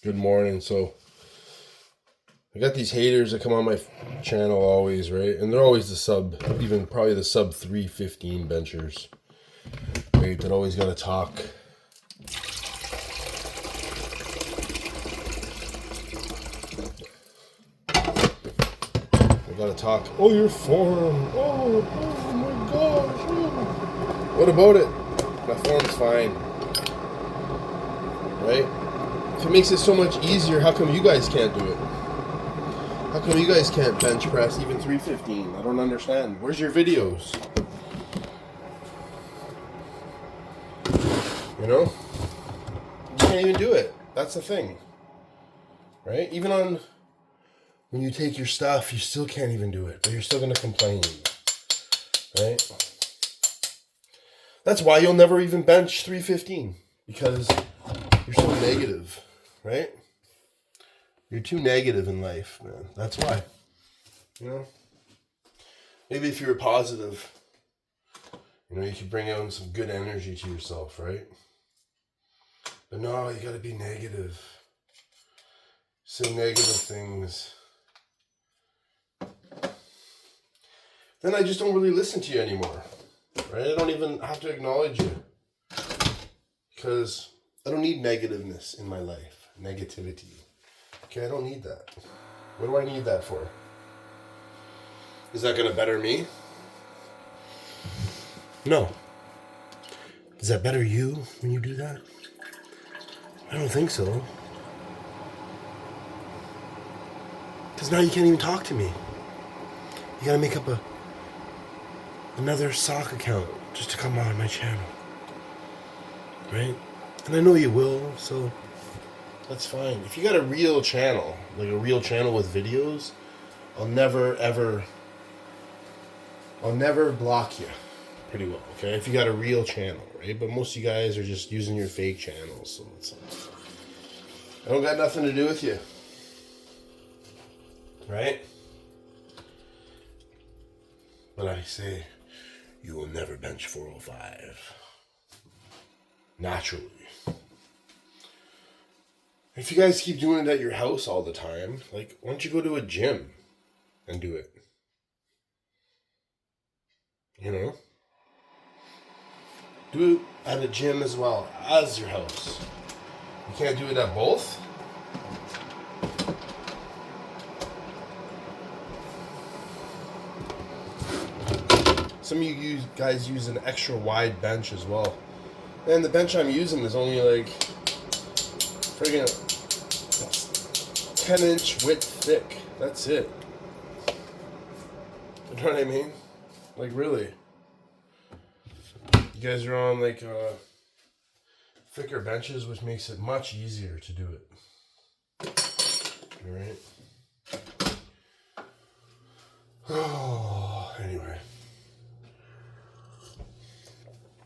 Good morning. So I got these haters that come on my channel always, right? And they're always even probably the sub 315 benchers, right? That always got to talk. They got to talk. Oh, your form. Oh my gosh. Oh. What about it? My form's fine, right? If it makes it so much easier, how come you guys can't do it? How come you guys can't bench press even 315? I don't understand. Where's your videos? You know? You can't even do it. That's the thing. Right? Even on when you take your stuff, you still can't even do it. But you're still going to complain. Right? That's why you'll never even bench 315. Because you're so negative. Right? You're too negative in life, man. That's why. You know? Maybe if you were positive, you know, you could bring out some good energy to yourself, right? But no, you gotta be negative. Say negative things. Then I just don't really listen to you anymore, right? I don't even have to acknowledge you. Because I don't need negativeness in my life. Negativity. Okay, I don't need that. What do I need that for? Is that going to better me? No. Does that better you when you do that? I don't think so. Because now you can't even talk to me. You got to make up another sock account just to come on my channel. Right? And I know you will, so that's fine. If you got a real channel, like a real channel with videos, I'll never block you pretty well, okay? If you got a real channel, right? But most of you guys are just using your fake channels, so I don't got nothing to do with you. Right? But I say, you will never bench 405. Naturally. If you guys keep doing it at your house all the time, like, why don't you go to a gym and do it? You know? Do it at a gym as well as your house. You can't do it at both? Some of you guys use an extra wide bench as well. And the bench I'm using is only like friggin' 10-inch width thick. That's it. You know what I mean? Like, really. You guys are on like thicker benches, which makes it much easier to do it. Alright? Oh, anyway.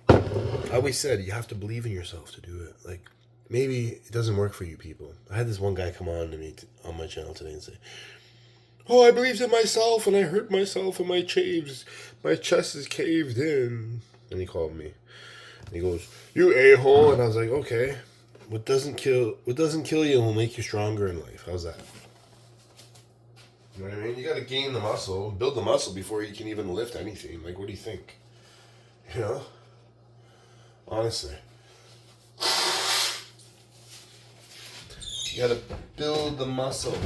I always said you have to believe in yourself to do it. Like, maybe it doesn't work for you people. I had this one guy come on to me on my channel today and say, "Oh, I believed in myself and I hurt myself and my chest is caved in." And he called me. And he goes, "You a-hole." And I was like, okay, what doesn't kill you will make you stronger in life. How's that? You know what I mean? You got to gain the muscle, build the muscle before you can even lift anything. Like, what do you think? You know? Honestly. You got to build the muscle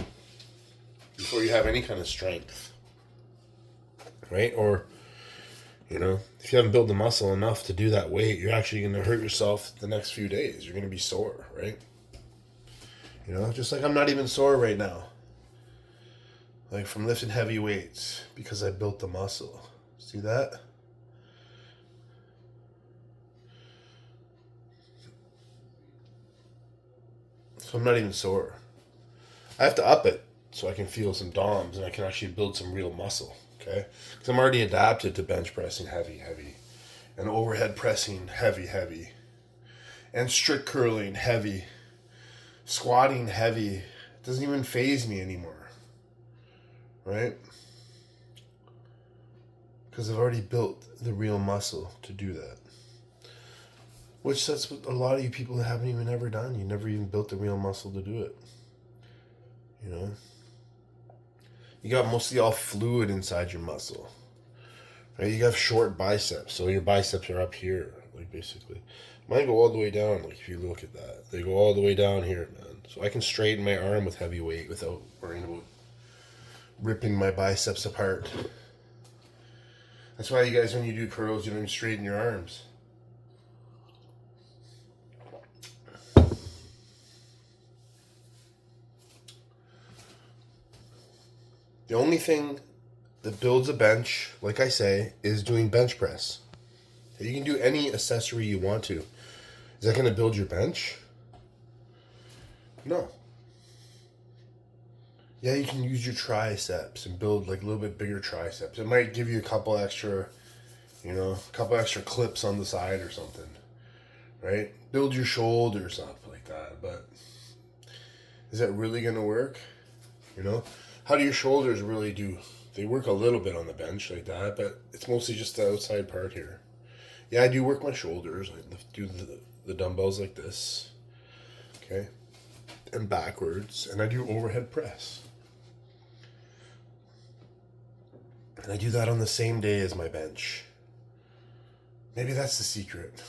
before you have any kind of strength. Right? Or, you know, if you haven't built the muscle enough to do that weight, you're actually going to hurt yourself the next few days. You're going to be sore, right? You know, just like I'm not even sore right now. Like from lifting heavy weights because I built the muscle. See that? So I'm not even sore. I have to up it so I can feel some DOMs and I can actually build some real muscle, okay? Because I'm already adapted to bench pressing heavy, and overhead pressing heavy, and strict curling heavy, squatting heavy. It doesn't even faze me anymore, right? Because I've already built the real muscle to do that. Which that's what a lot of you people haven't even ever done. You never even built the real muscle to do it. You know? You got mostly all fluid inside your muscle. Right? You have short biceps, so your biceps are up here, like basically. Mine go all the way down, like if you look at that. They go all the way down here, man. So I can straighten my arm with heavy weight without worrying about ripping my biceps apart. That's why you guys, when you do curls, you don't even straighten your arms. The only thing that builds a bench, like I say, is doing bench press. You can do any accessory you want to. Is that going to build your bench? No. Yeah, you can use your triceps and build like a little bit bigger triceps. It might give you a couple extra, clips on the side or something, right? Build your shoulders up like that, but is that really going to work? You know? How do your shoulders really do? They work a little bit on the bench like that, but it's mostly just the outside part here. Yeah, I do work my shoulders. I do the dumbbells like this, okay, and backwards, and I do overhead press. And I do that on the same day as my bench. Maybe that's the secret.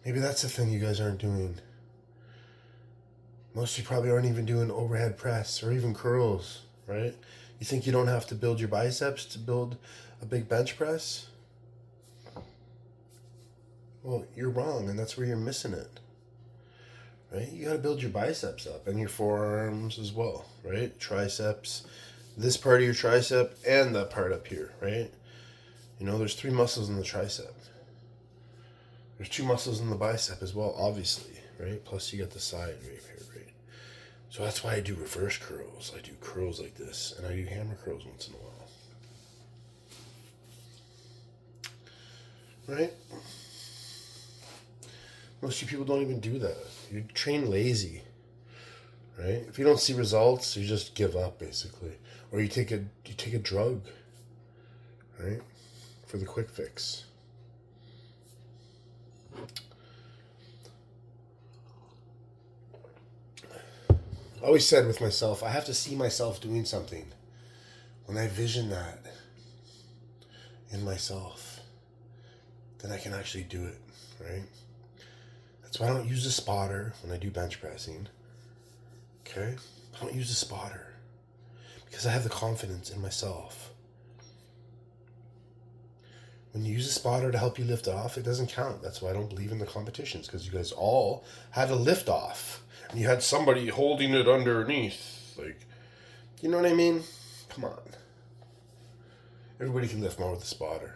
Maybe that's the thing you guys aren't doing. Most of you probably aren't even doing overhead press or even curls, right? You think you don't have to build your biceps to build a big bench press? Well, you're wrong, and that's where you're missing it, right? You got to build your biceps up and your forearms as well, right? Triceps, this part of your tricep and that part up here, right? You know, there's 3 muscles in the tricep. There's 2 muscles in the bicep as well, obviously, right? Plus you got the side right here, right? So that's why I do reverse curls. I do curls like this, and I do hammer curls once in a while. Right? Most of you people don't even do that. You train lazy, right? If you don't see results, you just give up basically, or you take a drug, right, for the quick fix. I always said with myself, I have to see myself doing something. When I vision that in myself, then I can actually do it, right? That's why I don't use a spotter when I do bench pressing. Okay? I don't use a spotter because I have the confidence in myself. When you use a spotter to help you lift off, it doesn't count. That's why I don't believe in the competitions, because you guys all had a lift off. And you had somebody holding it underneath. Like, you know what I mean? Come on. Everybody can lift more with a spotter.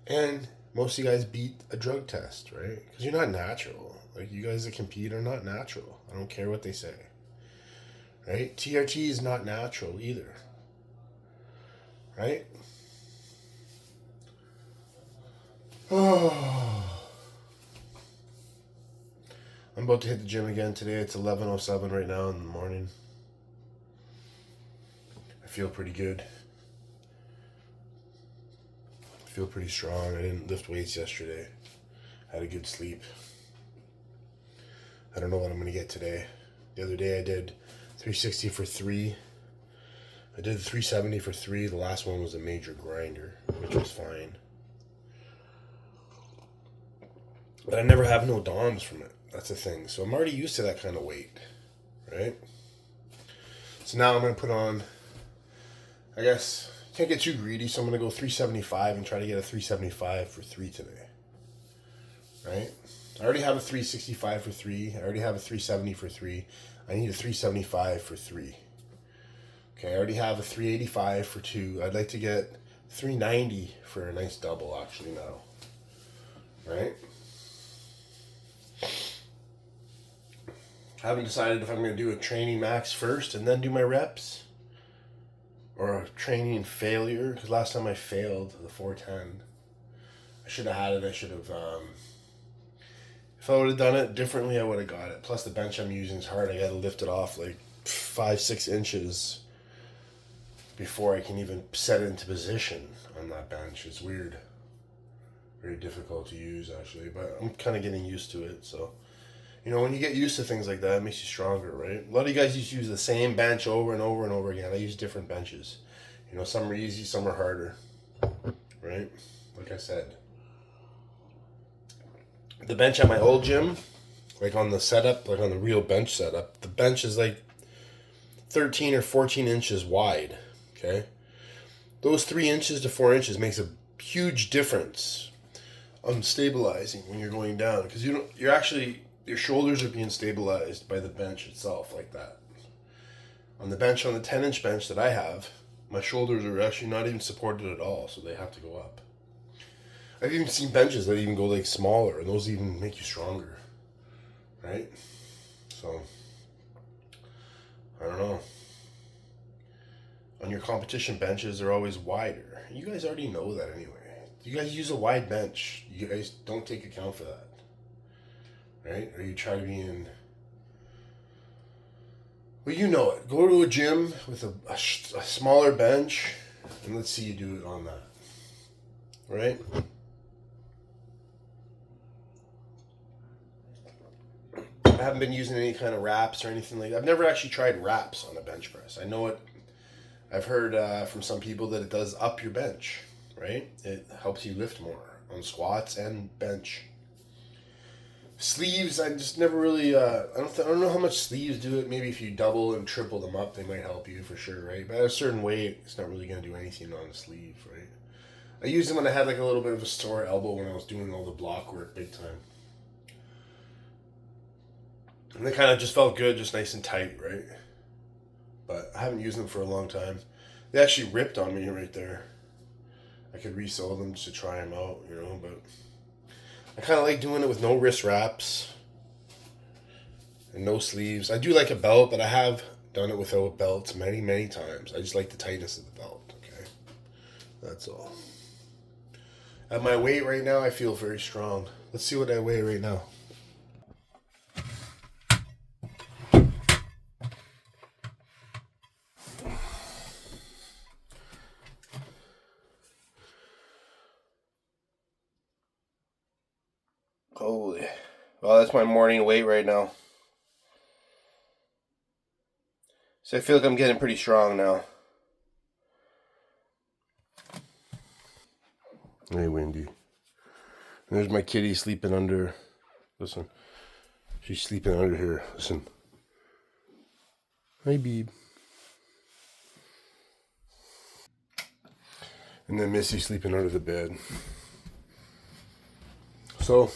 And most of you guys beat a drug test, right? Because you're not natural. Like, you guys that compete are not natural. I don't care what they say. Right? TRT is not natural either. Right? Oh. I'm about to hit the gym again today. It's 11:07 right now in the morning. I feel pretty good. I feel pretty strong. I didn't lift weights yesterday. I had a good sleep. I don't know what I'm going to get today. The other day I did 360 for 3. I did 370 for 3. The last one was a major grinder, which was fine. But I never have no DOMs from it. That's the thing. So I'm already used to that kind of weight, right? So now I'm going to put on, I guess, can't get too greedy, so I'm going to go 375 and try to get a 375 for 3 today, right? I already have a 365 for 3. I already have a 370 for 3. I need a 375 for 3. Okay, I already have a 385 for 2. I'd like to get 390 for a nice double, actually, now. Right? I haven't decided if I'm going to do a training max first and then do my reps, or a training failure, because last time I failed the 410. I should have had it. I should have, if I would have done it differently, I would have got it. Plus the bench I'm using is hard. I got to lift it off like 5-6 inches before I can even set it into position on that bench. It's weird. Very difficult to use, actually, but I'm kind of getting used to it. So, you know, when you get used to things like that, it makes you stronger, right? A lot of you guys used to use the same bench over and over and over again. I use different benches. You know, some are easy, some are harder, right? Like I said. The bench at my old gym, like on the setup, like on the real bench setup, the bench is like 13 or 14 inches wide, okay? Those 3 inches to 4 inches makes a huge difference on stabilizing when you're going down, because you're actually, your shoulders are being stabilized by the bench itself, like that. On the bench, on the 10-inch bench that I have, my shoulders are actually not even supported at all, so they have to go up. I've even seen benches that even go like smaller, and those even make you stronger, right? So, I don't know. On your competition benches, they're always wider. You guys already know that anyway. You guys use a wide bench. You guys don't take account for that, right? Or you try to be in... Well, you know it. Go to a gym with a smaller bench, and let's see you do it on that, right? I haven't been using any kind of wraps or anything like that. I've never actually tried wraps on a bench press. I know it. I've heard from some people that it does up your bench, right? It helps you lift more on squats and bench. Sleeves, I just never really. I don't know how much sleeves do it. Maybe if you double and triple them up, they might help you for sure, right? But at a certain weight, it's not really going to do anything on a sleeve, right? I used them when I had like a little bit of a sore elbow when I was doing all the block work big time. And they kind of just felt good, just nice and tight, right? But I haven't used them for a long time. They actually ripped on me right there. I could re-sole them just to try them out, you know, but I kind of like doing it with no wrist wraps and no sleeves. I do like a belt, but I have done it without belts many, many times. I just like the tightness of the belt, okay? That's all. At my weight right now, I feel very strong. Let's see what I weigh right now. Holy. Well, that's my morning weight right now. So I feel like I'm getting pretty strong now. Hey, Wendy. There's my kitty sleeping under. Listen. She's sleeping under here. Listen. Hi, babe. And then Missy sleeping under the bed. So,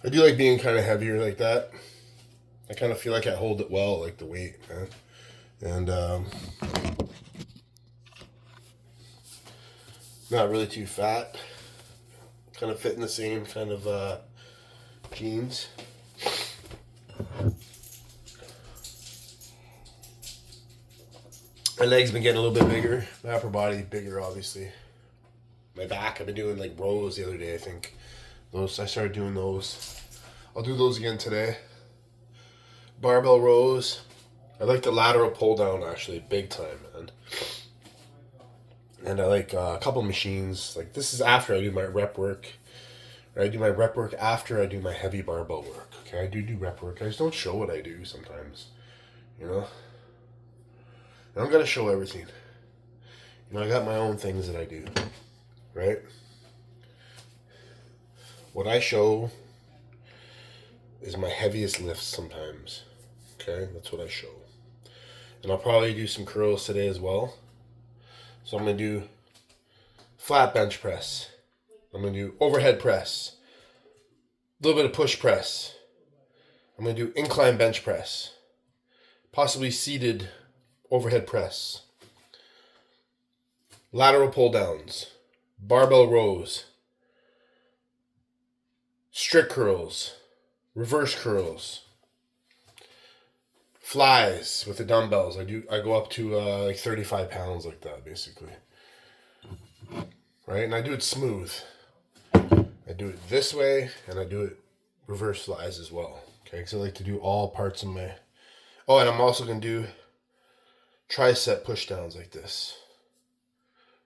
I do like being kind of heavier like that. I kind of feel like I hold it well, like the weight, man. And not really too fat. Kind of fit in the same kind of jeans. My legs been getting a little bit bigger. My upper body bigger, obviously. My back, I've been doing like rows the other day, I think. Those, I started doing those. I'll do those again today. Barbell rows. I like the lateral pull down actually, big time, man. And I like a couple machines. Like this is after I do my rep work. I do my rep work after I do my heavy barbell work. Okay, I do rep work. I just don't show what I do sometimes. You know? And I'm gonna show everything. You know, I got my own things that I do. Right? What I show is my heaviest lifts sometimes. Okay? That's what I show. And I'll probably do some curls today as well. So I'm going to do flat bench press. I'm going to do overhead press. A little bit of push press. I'm going to do incline bench press. Possibly seated overhead press. Lateral pull downs. Barbell rows. Strict curls. Reverse curls. Flies with the dumbbells. I go up to like 35 pounds like that, basically. Right? And I do it smooth. I do it this way, and I do it reverse flies as well. Okay, because I like to do all parts of my... Oh, and I'm also going to do tricep push downs like this.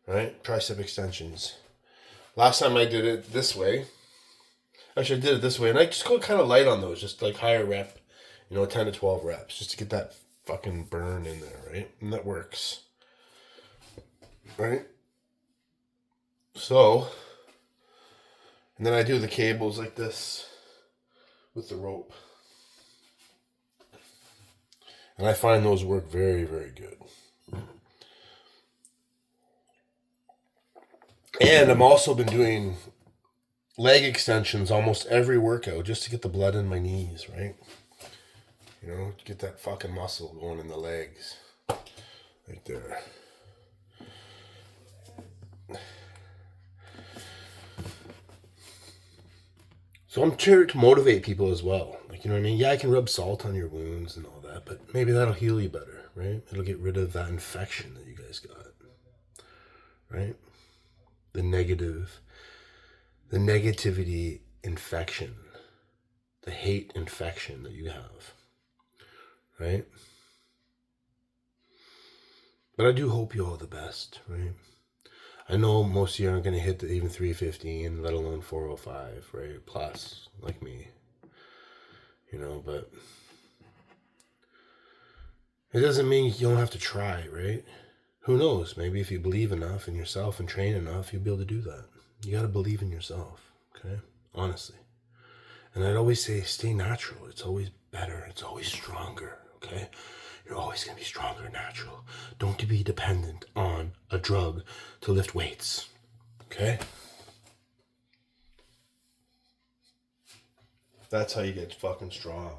Right? Tricep extensions. Last time I did it this way. Actually, I did it this way. And I just go kind of light on those. Just like higher rep. 10 to 12 reps. Just to get that fucking burn in there, right? And that works. Right? So... And then I do the cables like this with the rope. And I find those work very, very good. And I've also been doing leg extensions almost every workout just to get the blood in my knees, right? To get that fucking muscle going in the legs. Right there. So I'm here to motivate people as well. Like, you know what I mean? Yeah, I can rub salt on your wounds and all that, but maybe that'll heal you better, right? It'll get rid of that infection that you guys got, right? The negativity infection, the hate infection that you have, right? But I do hope you all the best, right? I know most of you aren't going to hit even 315, let alone 405, right? Plus, like me, but it doesn't mean you don't have to try, right? Who knows? Maybe if you believe enough in yourself and train enough, you'll be able to do that. You got to believe in yourself, okay? Honestly. And I'd always say, stay natural. It's always better. It's always stronger, okay? You're always going to be stronger natural. Don't be dependent on a drug to lift weights, okay? That's how you get fucking strong.